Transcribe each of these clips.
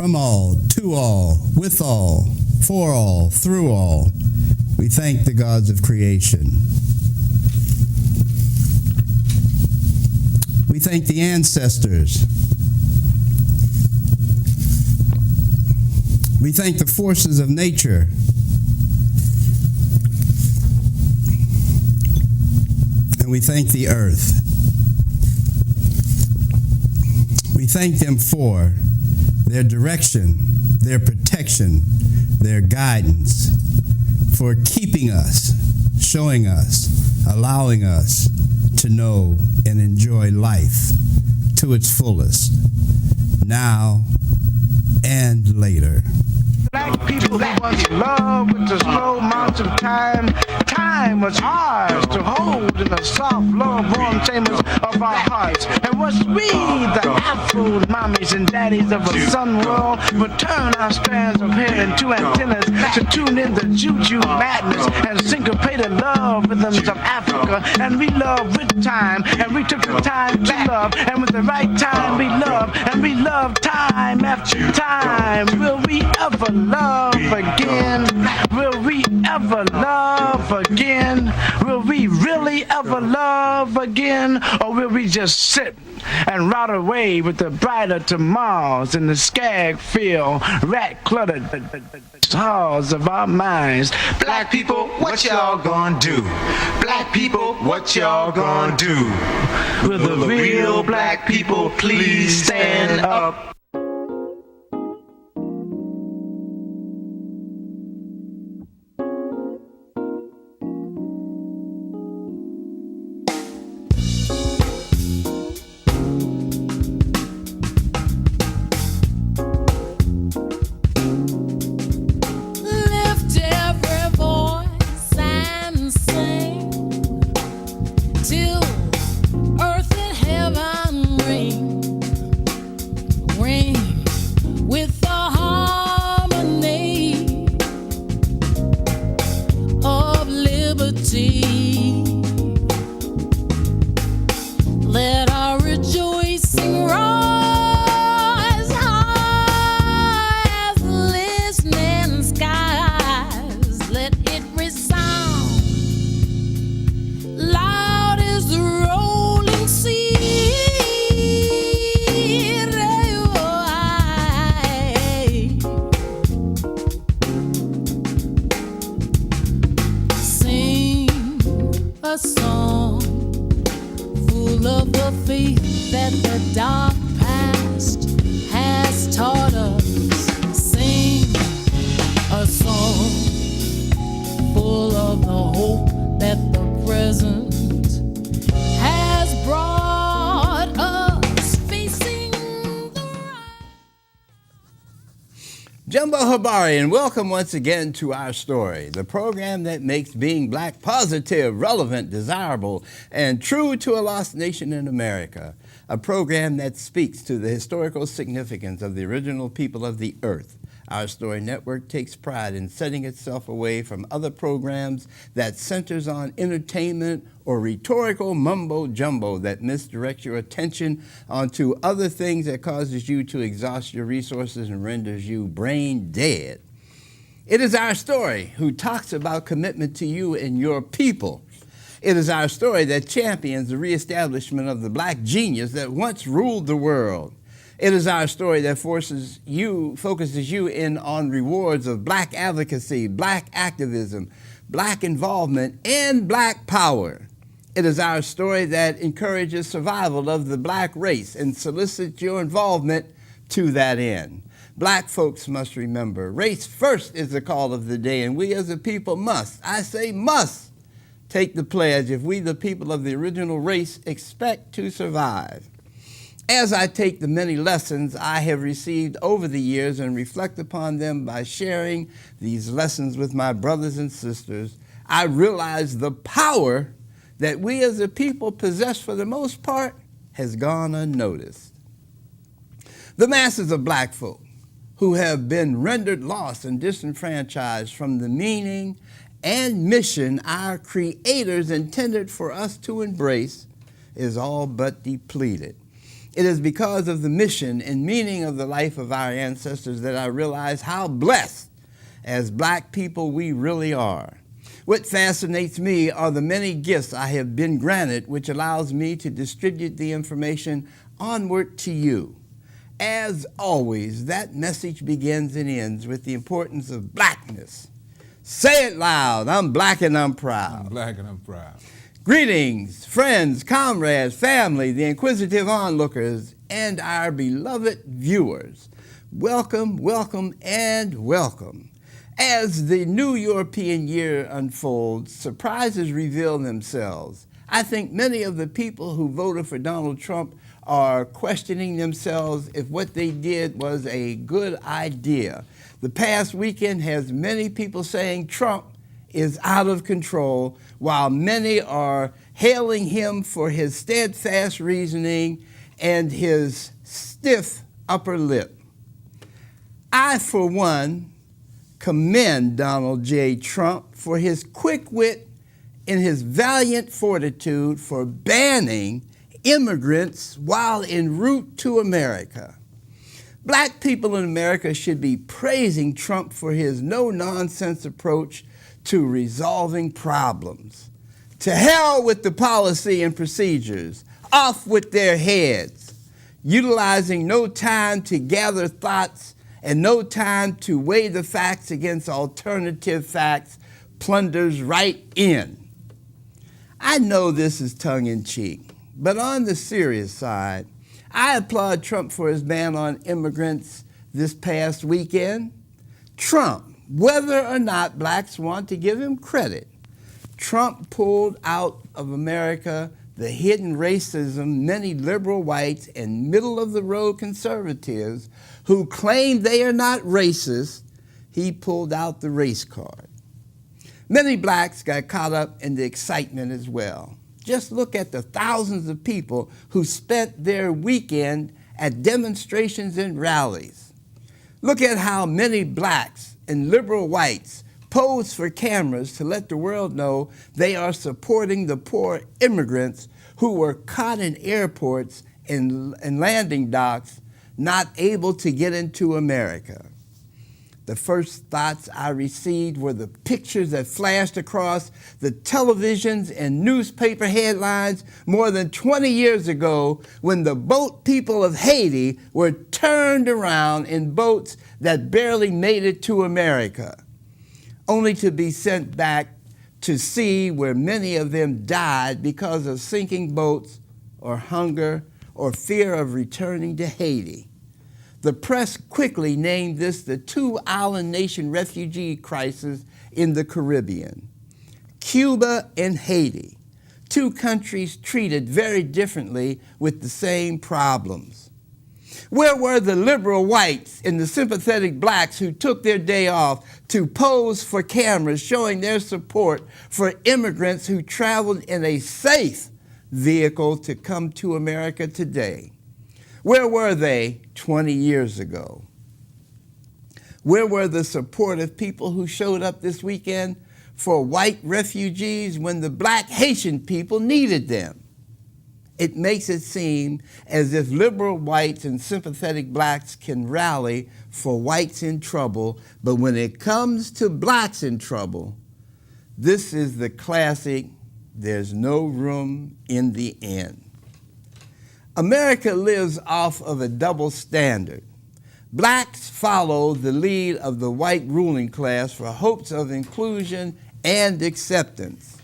from all, to all, with all, for all, through all. We thank the gods of creation. We thank the ancestors. We thank the forces of nature. And we thank the earth. We thank them for their direction, their protection, their guidance, for keeping us, showing us, allowing us to know and enjoy life to its fullest, now and later. Black people who once loved with the slow march of time. Time was ours to hold in the soft, love-warm chambers of our hearts. And was we, the Afro mommies and daddies of a sun world, would turn our strands of hair into antennas to tune in the juju madness and syncopated love rhythms of Africa. And we loved with time, and we took the time to love, and with the right time we loved, and we loved time after time. Will we ever love again? Will we ever love again? Will we really ever love again? Or will we just sit and rot away with the brighter tomorrows in the skag field, rat-cluttered halls of our minds? Black people, what y'all gonna do? Black people, what y'all gonna do? Will the real black people please stand up? Let our rejoicing rise high as listening skies. Let it resound loud as the rolling sea. Sing a song full of the faith that the dark past has taught us. Sing a song full of the hope that the present has brought us, facing the right. Jumbo Habari, and welcome once again to Our Story, the program that makes being black positive, relevant, desirable, and true to a lost nation in America. A program that speaks to the historical significance of the original people of the earth. Our Story Network takes pride in setting itself away from other programs that centers on entertainment or rhetorical mumbo-jumbo that misdirects your attention onto other things that causes you to exhaust your resources and renders you brain dead. It is Our Story who talks about commitment to you and your people. It is Our Story that champions the reestablishment of the black genius that once ruled the world. It is Our Story that focuses you in on rewards of black advocacy, black activism, black involvement, and black power. It is Our Story that encourages survival of the black race and solicits your involvement to that end. Black folks must remember, race first is the call of the day, and we as a people must, I say must, take the pledge if we, the people of the original race, expect to survive. As I take the many lessons I have received over the years and reflect upon them by sharing these lessons with my brothers and sisters, I realize the power that we as a people possess for the most part has gone unnoticed. The masses of black folk who have been rendered lost and disenfranchised from the meaning and mission our creators intended for us to embrace is all but depleted. It is because of the mission and meaning of the life of our ancestors that I realize how blessed as black people we really are. What fascinates me are the many gifts I have been granted, which allows me to distribute the information onward to you. As always, that message begins and ends with the importance of blackness. Say it loud, I'm black and I'm proud. I'm black and I'm proud. Greetings, friends, comrades, family, the inquisitive onlookers, and our beloved viewers. Welcome, welcome, and welcome. As the new European year unfolds, surprises reveal themselves. I think many of the people who voted for Donald Trump are questioning themselves if what they did was a good idea. The past weekend has many people saying Trump is out of control, while many are hailing him for his steadfast reasoning and his stiff upper lip. I, for one, commend Donald J. Trump for his quick wit and his valiant fortitude for banning immigrants while en route to America. Black people in America should be praising Trump for his no-nonsense approach to resolving problems. To hell with the policy and procedures, off with their heads, utilizing no time to gather thoughts and no time to weigh the facts against alternative facts, plunders right in. I know this is tongue-in-cheek, but on the serious side, I applaud Trump for his ban on immigrants this past weekend. Trump, whether or not blacks want to give him credit, Trump pulled out of America the hidden racism many liberal whites and middle-of-the-road conservatives who claim they are not racist. He pulled out the race card. Many blacks got caught up in the excitement as well. Just look at the thousands of people who spent their weekend at demonstrations and rallies. Look at how many blacks and liberal whites pose for cameras to let the world know they are supporting the poor immigrants who were caught in airports and landing docks, not able to get into America. The first thoughts I received were the pictures that flashed across the televisions and newspaper headlines more than 20 years ago when the boat people of Haiti were turned around in boats that barely made it to America, only to be sent back to sea where many of them died because of sinking boats or hunger or fear of returning to Haiti. The press quickly named this the two-island nation refugee crisis in the Caribbean. Cuba and Haiti, two countries treated very differently with the same problems. Where were the liberal whites and the sympathetic blacks who took their day off to pose for cameras showing their support for immigrants who traveled in a safe vehicle to come to America today? Where were they 20 years ago? Where were the supportive people who showed up this weekend for white refugees when the black Haitian people needed them? It makes it seem as if liberal whites and sympathetic blacks can rally for whites in trouble, but when it comes to blacks in trouble, this is the classic, there's no room in the inn. America lives off of a double standard. Blacks follow the lead of the white ruling class for hopes of inclusion and acceptance.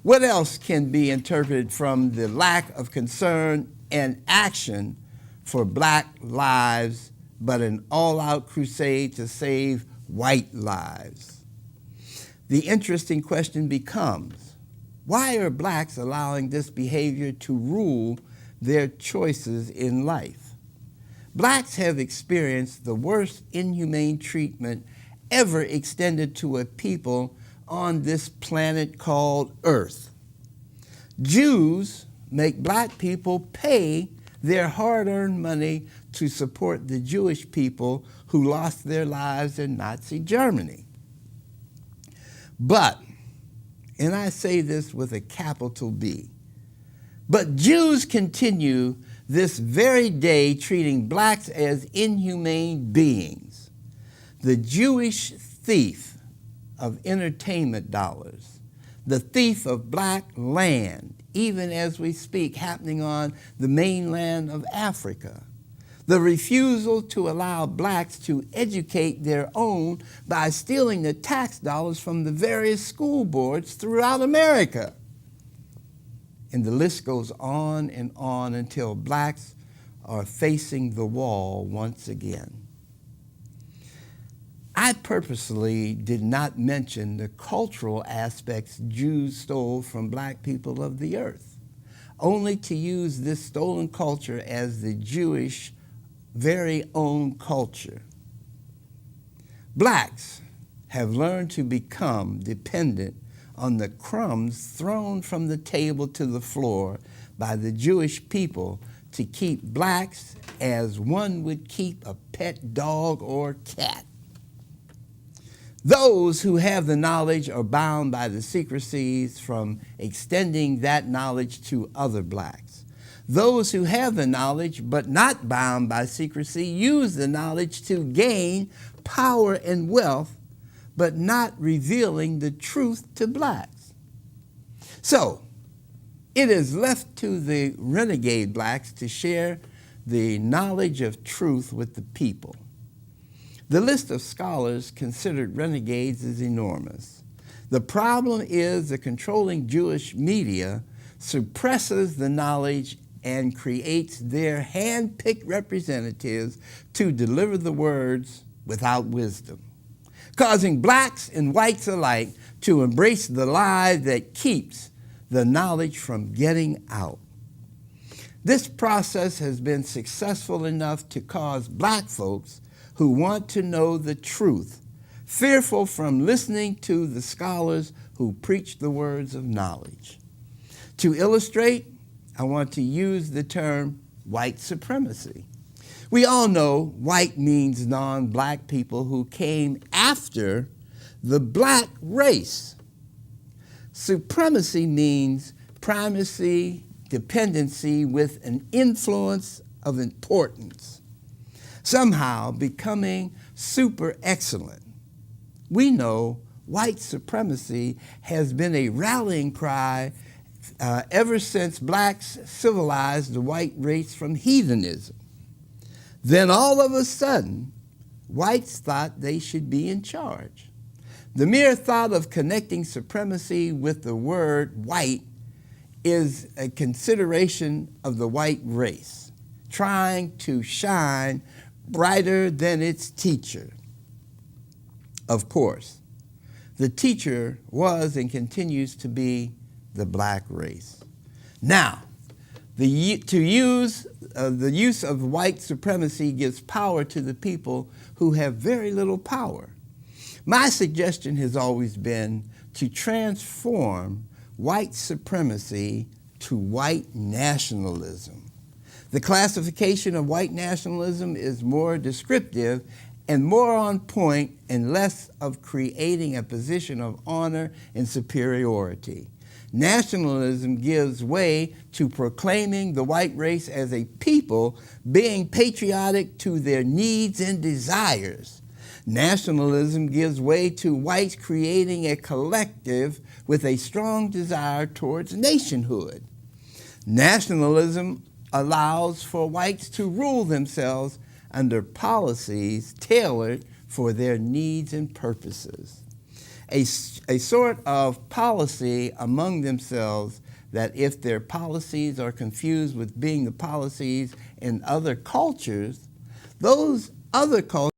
What else can be interpreted from the lack of concern and action for black lives but an all-out crusade to save white lives? The interesting question becomes, why are blacks allowing this behavior to rule their choices in life? Blacks have experienced the worst inhumane treatment ever extended to a people on this planet called Earth. Jews make black people pay their hard-earned money to support the Jewish people who lost their lives in Nazi Germany. But, and I say this with a capital B, but Jews continue this very day treating blacks as inhumane beings. The Jewish thief of entertainment dollars, the thief of black land, even as we speak, happening on the mainland of Africa. The refusal to allow blacks to educate their own by stealing the tax dollars from the various school boards throughout America. And the list goes on and on until blacks are facing the wall once again. I purposely did not mention the cultural aspects Jews stole from black people of the earth, only to use this stolen culture as the Jewish very own culture. Blacks have learned to become dependent on the crumbs thrown from the table to the floor by the Jewish people to keep blacks as one would keep a pet dog or cat. Those who have the knowledge are bound by the secrecies from extending that knowledge to other blacks. Those who have the knowledge but not bound by secrecy use the knowledge to gain power and wealth, but not revealing the truth to blacks. So, it is left to the renegade blacks to share the knowledge of truth with the people. The list of scholars considered renegades is enormous. The problem is the controlling Jewish media suppresses the knowledge and creates their hand-picked representatives to deliver the words without wisdom, causing blacks and whites alike to embrace the lie that keeps the knowledge from getting out. This process has been successful enough to cause black folks who want to know the truth, fearful from listening to the scholars who preach the words of knowledge. To illustrate, I want to use the term white supremacy. We all know white means non-black people who came after the black race. Supremacy means primacy, dependency with an influence of importance, somehow becoming super excellent. We know white supremacy has been a rallying cry ever since blacks civilized the white race from heathenism. Then all of a sudden, whites thought they should be in charge. The mere thought of connecting supremacy with the word white is a consideration of the white race, trying to shine brighter than its teacher. Of course, the teacher was and continues to be the black race. Now, the use of white supremacy gives power to the people who have very little power. My suggestion has always been to transform white supremacy to white nationalism. The classification of white nationalism is more descriptive and more on point and less of creating a position of honor and superiority. Nationalism gives way to proclaiming the white race as a people being patriotic to their needs and desires. Nationalism gives way to whites creating a collective with a strong desire towards nationhood. Nationalism allows for whites to rule themselves under policies tailored for their needs and purposes. A sort of policy among themselves that if their policies are confused with being the policies in other cultures, those other cultures